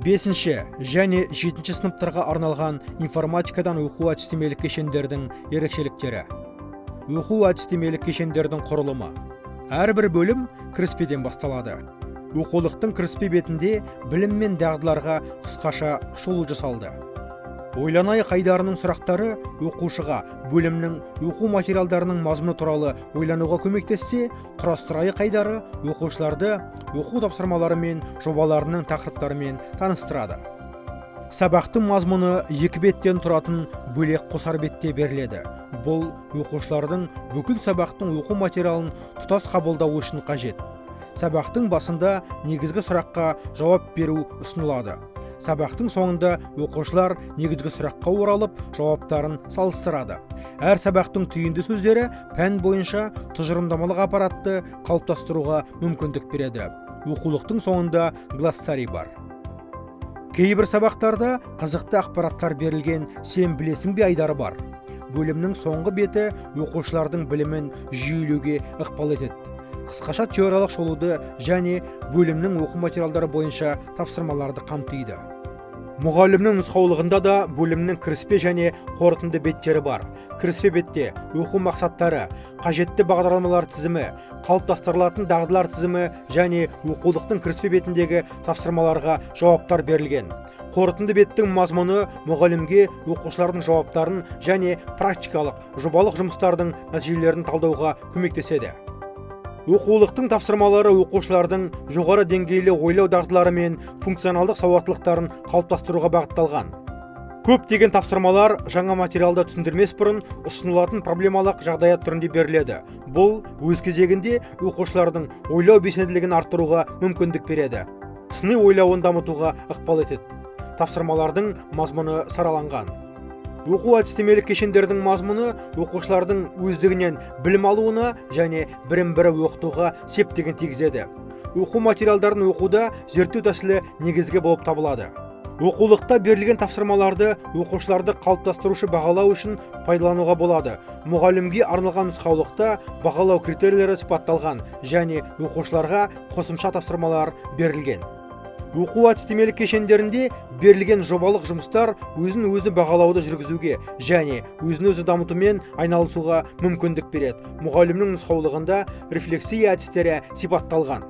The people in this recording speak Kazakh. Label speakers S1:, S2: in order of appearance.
S1: 5 және 7 сыныптарға арналған информатикадан оқу әдістемелік кешендердің ерекшеліктері. Оқу әдістемелік кешендердің құрылымы. Әрбір бөлім кіріспеден басталады. Оқулықтың кіріспе бетінде білім мен дағдыларға қысқаша шолу жасалды. Ойланайық айдарының сұрақтары оқушыға бөлімнің оқу материалдарының мазмұны туралы ойлануға көмектессе, құрастырайық айдары оқушыларды оқу тапсырмалары мен жобаларының тақырыптарымен таныстырады. Сабақтың мазмұны 2 беттен тұратын бөлек қосар бетте беріледі. Бұл оқушылардың бүкіл сабақтың оқу материалын тұтас қабылдау үшін қажет. Сабақтың басында негізгі сұраққа жауап беру ұсынылады. Сабақтың соңында оқушылар негізгі сұраққа оралып, жауаптарын салыстырады. Әр сабақтың түйінді сөздері пән бойынша тұжырымдамалық аппаратты қалыптастыруға мүмкіндік береді. Оқулықтың соңында глоссарий бар. Кейбір сабақтарда қызықты ақпараттар берілген «Сен білесің бе» айдары бар. Бөлімнің соңғы беті оқушылардың білімін жүйелеуге ықпал етеді. Қысқаша теориялық шолуды және бөлімнің оқу материалдары бойынша тапсырмаларды қамтиды. Мұғалімнің нұсқаулығында да бөлімнің кіріспе және қорытынды беттері бар. Кіріспе бетте оқу мақсаттары, қажетті бағдарламалар тізімі, қалыптастырылатын дағдылар тізімі және оқулықтың кіріспе бетіндегі тапсырмаларға жауаптар берілген. Қорытынды беттің мазмұны мұғалімге оқушылардың жауаптарын және практикалық, жобалық жұмыстардың нәтижелерін талдауға көмектеседі. Оқулықтың тапсырмалары оқушылардың жоғары деңгейлі ойлау дағдылары мен функционалдық сауаттылықтарын қалыптастыруға бағытталған. Көптеген тапсырмалар жаңа материалда түсіндірмес бұрын ұсынылатын проблемалық жағдаят түрінде беріледі. Бұл өз кезегінде оқушылардың ойлау белсенділігін арттыруға мүмкіндік береді. Сыни ойлауын дамытуға ықпал етеді. Тапсырмалардың мазмұны сараланған. Оқу әдістемелік кешендердің мазмұны оқушылардың өздігінен білім алуына және бірін-бірі оқытуға септігін тигізеді. Оқу материалдарын оқуда зерттеу тәсілі негізгі болып табылады. Оқулықта берілген тапсырмаларды оқушыларды қалыптастырушы бағалау үшін пайдалануға болады. Мұғалімге арналған нұсқаулықта бағалау критерийлері сипатталған және оқушыларға қосымша тапсырмалар берілген. Оқу әдістемелік кешендерінде берілген жобалық жұмыстар өзін-өзі бағалауды жүргізуге және өзін-өзі дамытумен айналысуға мүмкіндік береді. Мұғалімнің нұсқаулығында рефлексия әдістері сипатталған.